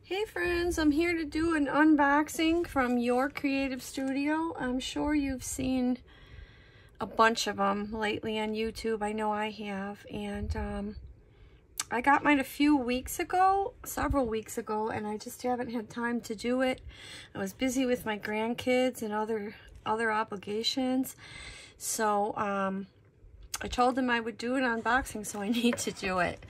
Hey friends, I'm here to do an unboxing from Your Creative Studio. I'm sure you've seen a bunch of them lately on YouTube. I know I have. And I got mine a few weeks ago, several weeks ago, and I just haven't had time to do it. I was busy with my grandkids and other obligations. So I told them I would do an unboxing, so I need to do it.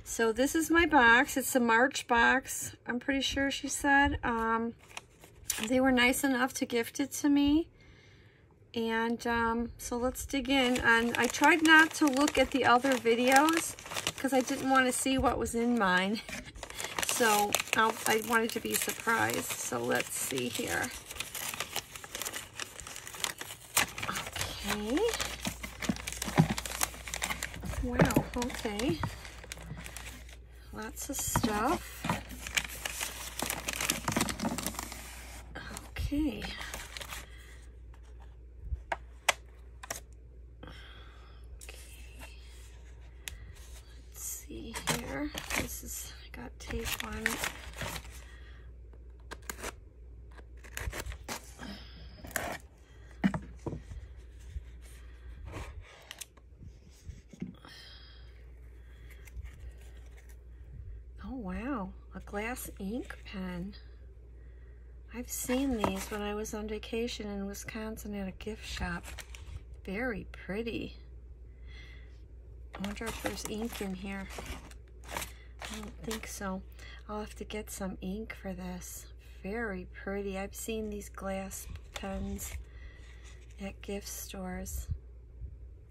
So this is my box. It's a March box, I'm pretty sure she said. They were nice enough to gift it to me. And so let's dig in. And I tried not to look at the other videos because I didn't want to see what was in mine. So I wanted to be surprised. So let's see here. Okay. Wow, okay. Lots of stuff. Okay. Let's see here. This is got tape on it. Oh wow, a glass ink pen. I've seen these when I was on vacation in Wisconsin at a gift shop. Very pretty. I wonder if there's ink in here. I don't think so. I'll have to get some ink for this. Very pretty. I've seen these glass pens at gift stores.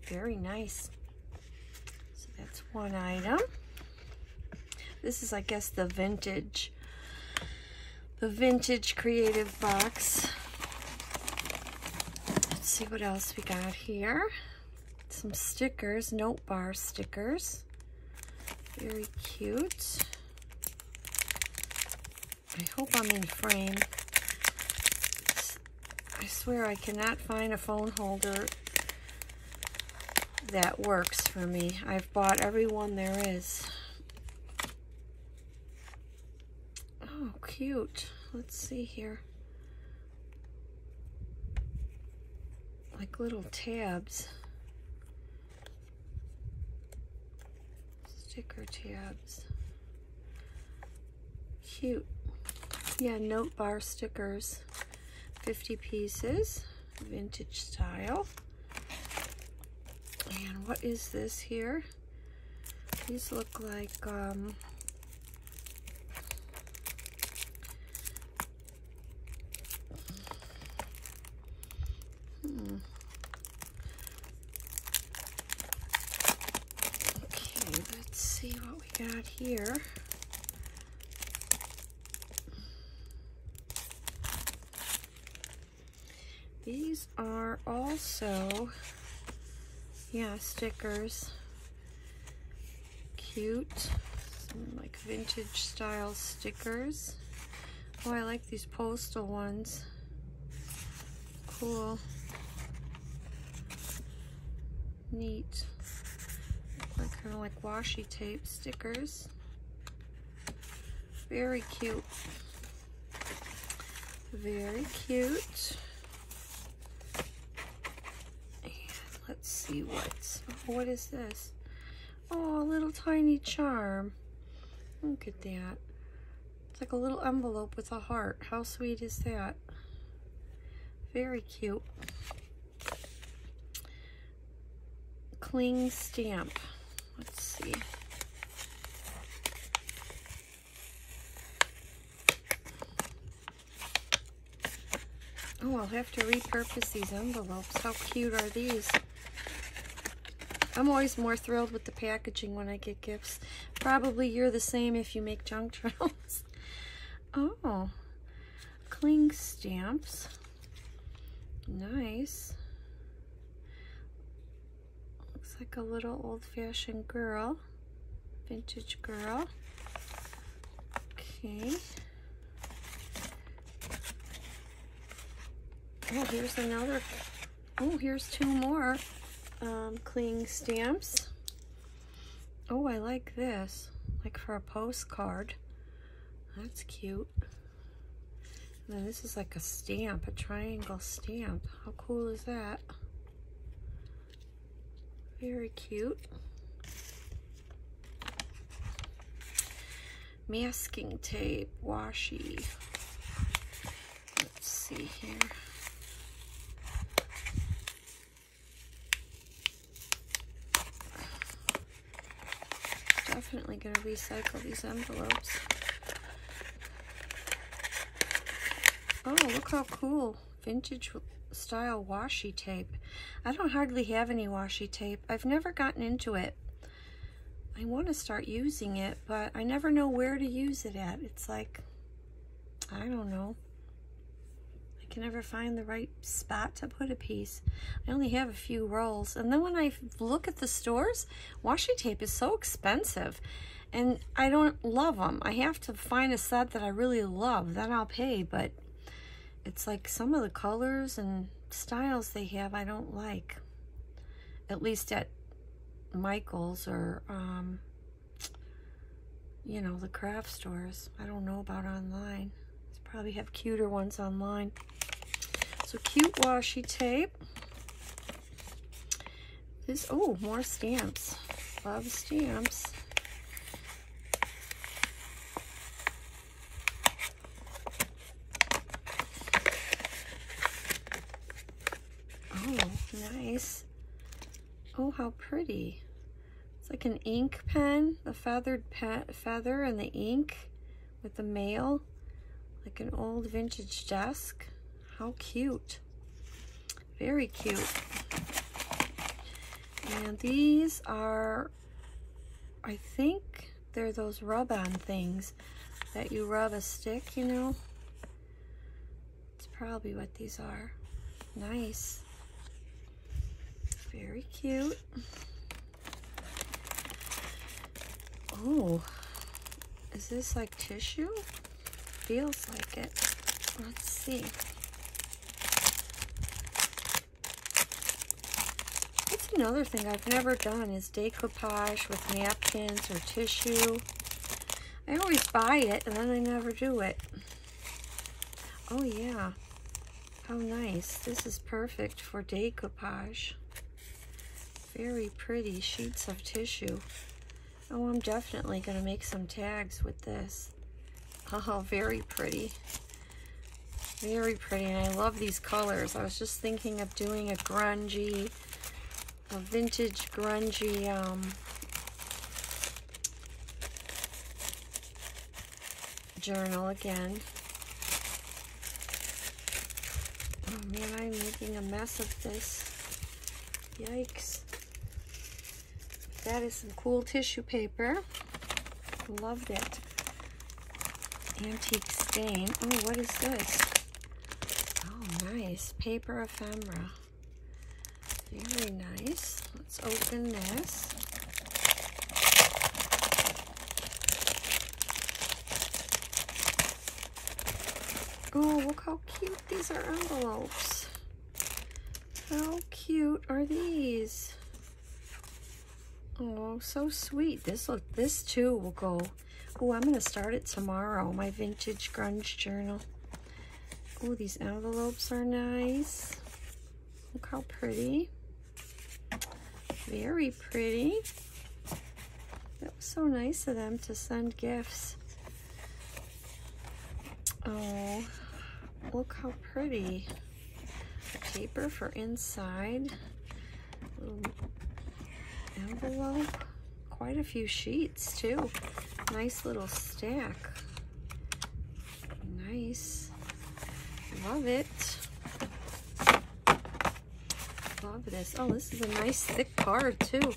Very nice. So that's one item. This is, I guess, the vintage creative box. Let's see what else we got here. Some stickers, note bar stickers. Very cute. I hope I'm in frame. I swear I cannot find a phone holder that works for me. I've bought every one there is. Oh, cute. Let's see here. Like little tabs. Sticker tabs. Cute. Yeah, note bar stickers. 50 pieces. Vintage style. And what is this here? These look like Okay, let's see what we got here. These are also, yeah, stickers. Cute. Some like vintage style stickers. Oh, I like these postal ones. Cool. Neat. Like kind of like washi tape stickers. Very cute. Very cute. And let's see what is this? Oh, a little tiny charm. Look at that. It's like a little envelope with a heart. How sweet is that? Very cute. Cling stamp. Let's see. Oh, I'll have to repurpose these envelopes. How cute are these? I'm always more thrilled with the packaging when I get gifts. Probably you're the same if you make junk journals. Oh, cling stamps. Nice. Looks like a little old-fashioned girl. Vintage girl. Okay. Oh, here's another. Oh, here's two more cling stamps. Oh, I like this. Like for a postcard. That's cute. And then this is like a stamp, a triangle stamp. How cool is that? Very cute. Masking tape, washi. Let's see here. Definitely going to recycle these envelopes. Oh, look how cool. Vintage style washi tape. I don't hardly have any washi tape. I've never gotten into it. I want to start using it, but I never know where to use it at. It's like, I don't know. I can never find the right spot to put a piece. I only have a few rolls. And then when I look at the stores, washi tape is so expensive. And I don't love them. I have to find a set that I really love. Then I'll pay, but it's like some of the colors and styles they have I don't like. At least at Michael's or, you know, the craft stores. I don't know about online. They probably have cuter ones online. So cute washi tape. This, oh, more stamps. Love stamps. Oh, nice. Oh, how pretty. It's like an ink pen, the feathered feather and the ink with the mail, like an old vintage desk. How cute. Very cute. And these are, I think they're those rub-on things that you rub a stick, you know. It's probably what these are. Nice. Very cute. Oh, is this like tissue? Feels like it. Let's see. That's another thing I've never done is decoupage with napkins or tissue. I always buy it and then I never do it. Oh yeah, how nice. This is perfect for decoupage. Very pretty sheets of tissue. Oh, I'm definitely going to make some tags with this. Oh, very pretty. Very pretty, and I love these colors. I was just thinking of doing a grungy, a vintage grungy, journal again. Oh man, I'm making a mess of this. Yikes. That is some cool tissue paper. Loved it. Antique stain. Oh, what is this? Oh, nice. Paper ephemera. Very nice. Let's open this. Oh, look how cute these are envelopes. How cute are these? Oh, so sweet. This too will go. Oh, I'm going to start it tomorrow. My vintage grunge journal. Oh, these envelopes are nice. Look how pretty. Very pretty. That was so nice of them to send gifts. Oh, look how pretty. Paper for inside. Little envelope. Quite a few sheets too. Nice little stack. Nice. Love it. Love this. Oh, this is a nice thick card too. You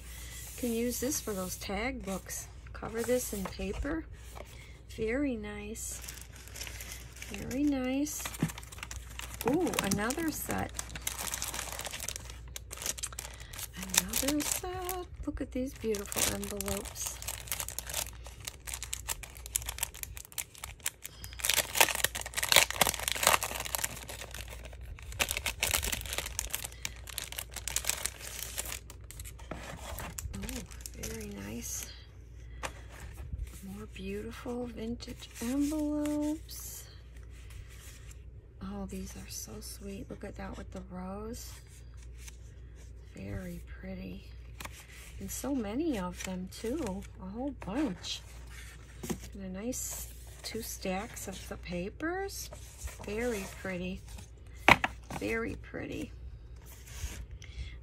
can use this for those tag books. Cover this in paper. Very nice. Very nice. Ooh, another set. Another set. Look at these beautiful envelopes. Oh, very nice. More More beautiful vintage envelopes. Oh, these are so sweet. Look at that with the rose. Very pretty. And so many of them too. A whole bunch. And a nice 2 stacks of the papers. Very pretty. Very pretty.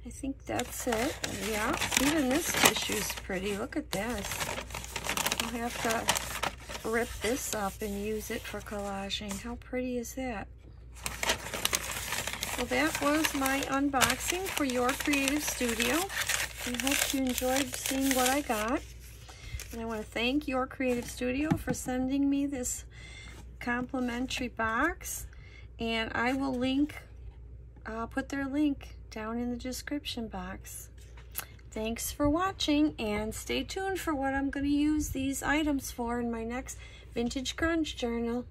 I think that's it. Yeah, even this tissue's pretty. Look at this. I'll have to rip this up and use it for collaging. How pretty is that? Well, that was my unboxing for Your Creative Studio. I hope you enjoyed seeing what I got. And I want to thank Your Creative Studio for sending me this complimentary box. And I will put their link down in the description box. Thanks for watching, and stay tuned for what I'm going to use these items for in my next Vintage Grunge journal.